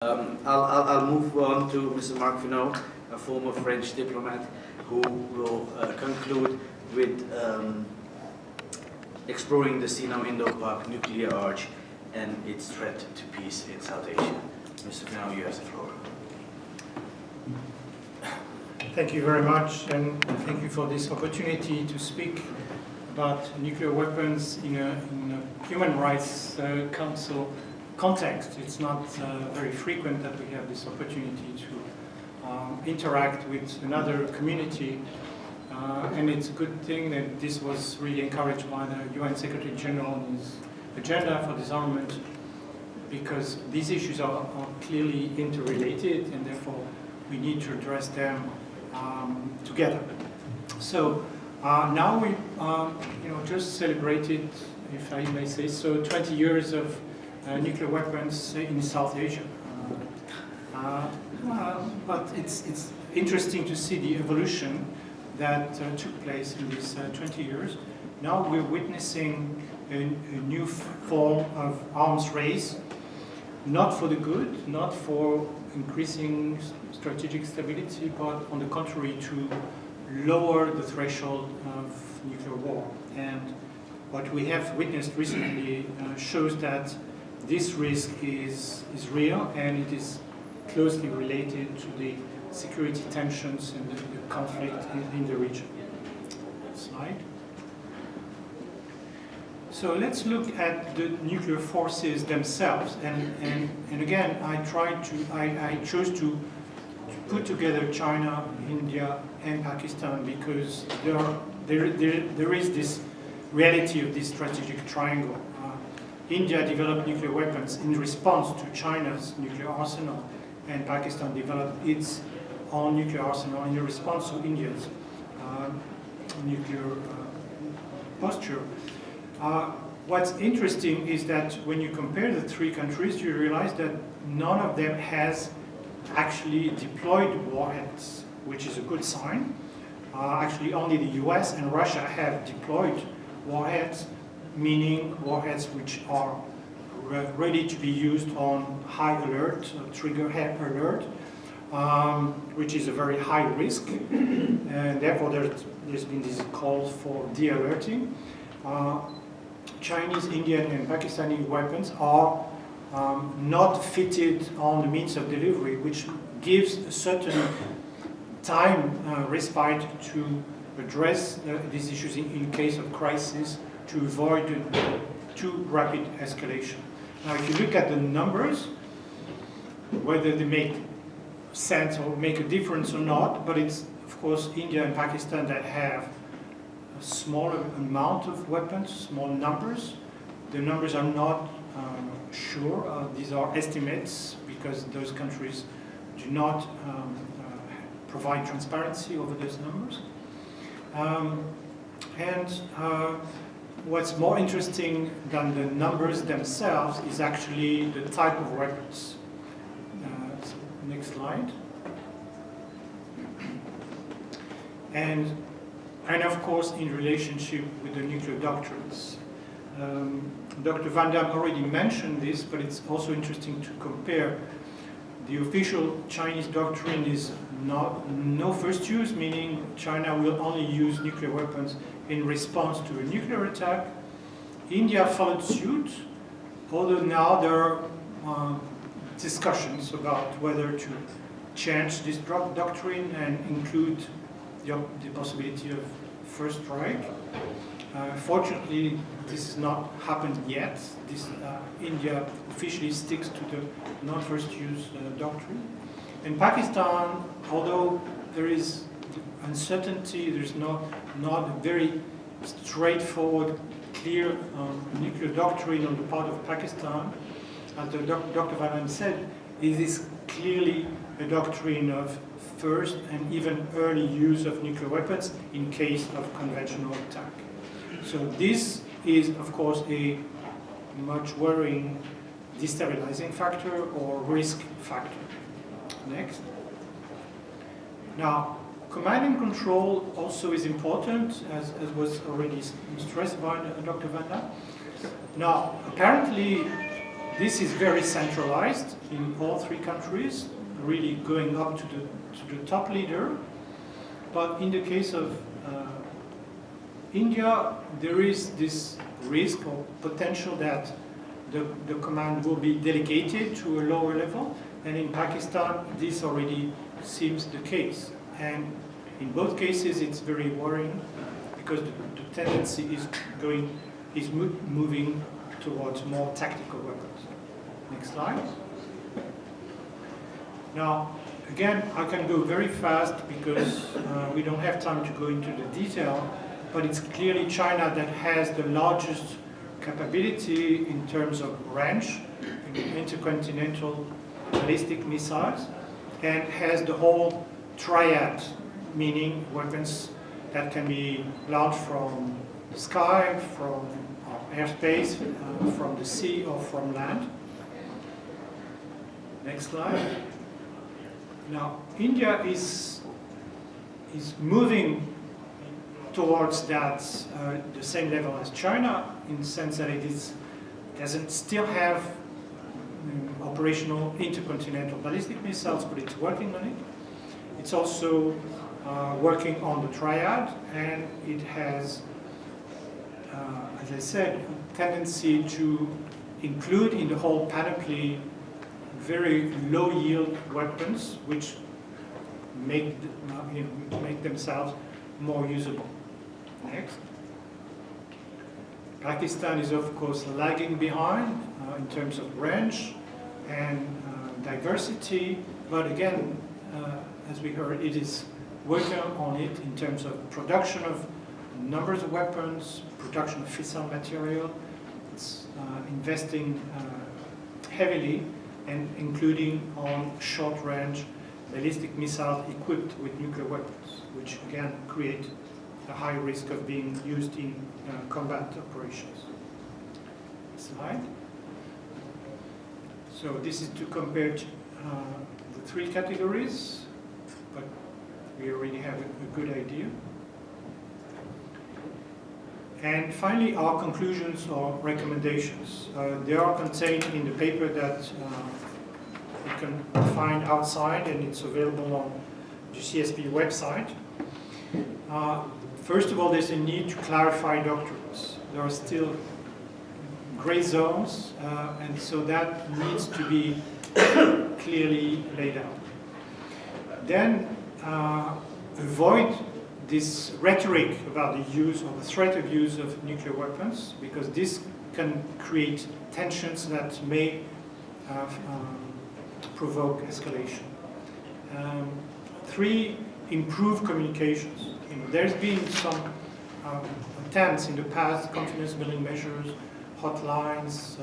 I'll move on to Mr. Marc Finaud, a former French diplomat, who will conclude with exploring the Sino-Indo-Pak Nuclear Arch and its threat to peace in South Asia. Mr. Finaud, you have the floor. Thank you very much, and thank you for this opportunity to speak about nuclear weapons in a Human Rights Council context. It's not very frequent that we have this opportunity to interact with another community, and it's a good thing that this was really encouraged by the UN Secretary General in his agenda for disarmament, because these issues are clearly interrelated, and therefore we need to address them together. So now we just celebrated, if I may say so, 20 years of nuclear weapons in South Asia. But it's interesting to see the evolution that took place in these 20 years. Now we're witnessing a new form of arms race, not for the good, not for increasing strategic stability, but on the contrary, to lower the threshold of nuclear war. And what we have witnessed recently shows that this risk is real, and it is closely related to the security tensions and the conflict in the region. Slide. So let's look at the nuclear forces themselves, and again I chose to put together China, India, and Pakistan because there is this reality of this strategic triangle. India developed nuclear weapons in response to China's nuclear arsenal, and Pakistan developed its own nuclear arsenal in response to India's nuclear posture. What's interesting is that when you compare the three countries, you realize that none of them has actually deployed warheads, which is a good sign. Actually, only the US and Russia have deployed warheads, meaning warheads which are ready to be used on high alert, trigger alert, which is a very high risk, and therefore there's been this call for de-alerting. Chinese, Indian, and Pakistani weapons are not fitted on the means of delivery, which gives a certain time respite to address these issues in case of crisis, to avoid too rapid escalation. Now, if you look at the numbers, whether they make sense or make a difference or not, but it's, of course, India and Pakistan that have a smaller amount of weapons, small numbers. The numbers are not sure. These are estimates because those countries do not provide transparency over those numbers. What's more interesting than the numbers themselves is actually the type of weapons. Next slide. And of course, in relationship with the nuclear doctrines. Dr. Van Dam already mentioned this, but it's also interesting to compare. The official Chinese doctrine is no first use, meaning China will only use nuclear weapons in response to a nuclear attack. India followed suit, although now there are discussions about whether to change this doctrine and include the possibility of first strike. Fortunately, this has not happened yet. India officially sticks to the non-first use doctrine. In Pakistan, although there is uncertainty, there's not a very straightforward, clear nuclear doctrine on the part of Pakistan. As Dr. Van Dam said, it is clearly a doctrine of first and even early use of nuclear weapons in case of conventional attack. So this is, of course, a much worrying destabilizing factor or risk factor. Next. Now, command and control also is important, as was already stressed by Dr. Van Dam. Now, apparently, this is very centralized in all three countries, really going up to the top leader. But in the case of India, there is this risk or potential that the command will be delegated to a lower level, and in Pakistan this already seems the case. And in both cases it's very worrying because the tendency is moving towards more tactical weapons. Next slide. Now, again, I can go very fast because we don't have time to go into the detail, but it's clearly China that has the largest capability in terms of range, intercontinental ballistic missiles, and has the whole triad, meaning weapons that can be launched from the sky, from airspace, from the sea, or from land. Next slide. Now, India is moving towards that the same level as China, in the sense that it doesn't still have operational intercontinental ballistic missiles, but it's working on it. It's also working on the triad, and it has, as I said, a tendency to include in the whole panoply very low-yield weapons, which make themselves more usable. Next. Pakistan is, of course, lagging behind in terms of range and diversity, but again, as we heard, it is working on it in terms of production of numbers of weapons, production of fissile material. It's investing heavily, and including on short-range ballistic missiles equipped with nuclear weapons, which again create a high risk of being used in combat operations. Slide. So this is to compare the three categories, but we already have a good idea. And finally, our conclusions or recommendations. They are contained in the paper that you can find outside, and it's available on the GCSP website. First of all, there's a need to clarify doctrines. There are still gray zones, and so that needs to be clearly laid out. Then avoid this rhetoric about the use or the threat of use of nuclear weapons, because this can create tensions that may provoke escalation. 3, improve communications. There's been some attempts in the past, confidence building measures, hotlines,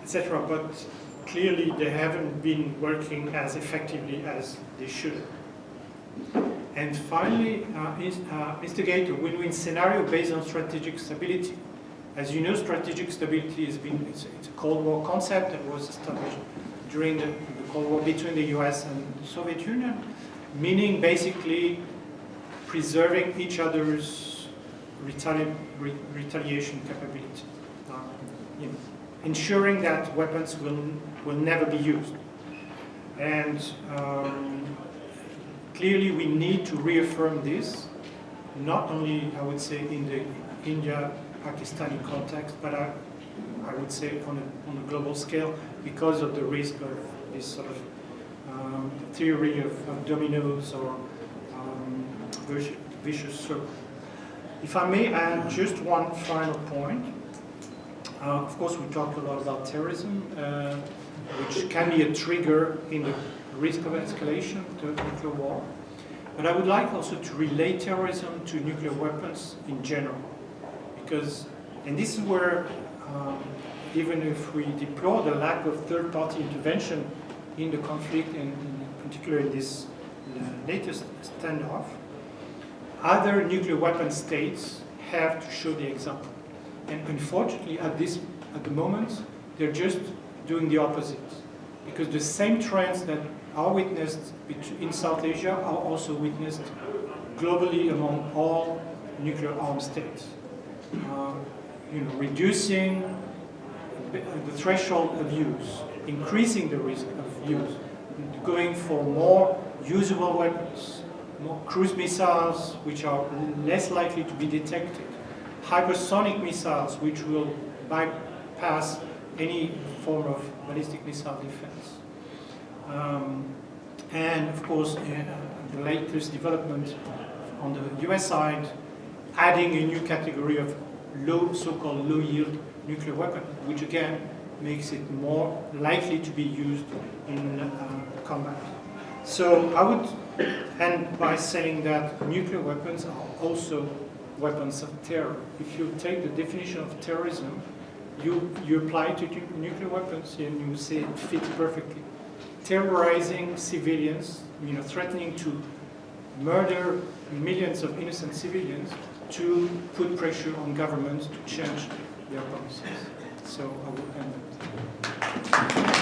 etc., but clearly they haven't been working as effectively as they should. And finally, instigate a win-win scenario based on strategic stability. As you know, strategic stability it's a Cold War concept that was established during the Cold War between the US and the Soviet Union, meaning basically preserving each other's retaliation capability, ensuring that weapons will never be used. And clearly we need to reaffirm this, not only, I would say, in the India-Pakistani context, but I would say on a global scale, because of the risk of this sort of theory of dominoes or vicious circle. If I may add just one final point. Of course, we talked a lot about terrorism, which can be a trigger in the risk of escalation to nuclear war. But I would like also to relate terrorism to nuclear weapons in general, because, and this is where, even if we deplore the lack of third-party intervention in the conflict, and in particular in this latest standoff, other nuclear weapon states have to show the example. And unfortunately, at the moment, they're just doing the opposite, because the same trends that are witnessed in South Asia are also witnessed globally among all nuclear armed states. Reducing the threshold of use, increasing the risk of use, going for more usable weapons, more cruise missiles, which are less likely to be detected, hypersonic missiles, which will bypass any form of ballistic missile defense. And of course, the latest development on the US side, adding a new category of so-called low-yield nuclear weapon, which again makes it more likely to be used in combat. So I would end by saying that nuclear weapons are also weapons of terror. If you take the definition of terrorism, you apply it to nuclear weapons and you say it fits perfectly. Terrorizing civilians, threatening to murder millions of innocent civilians to put pressure on governments to change their policies. So I will end it.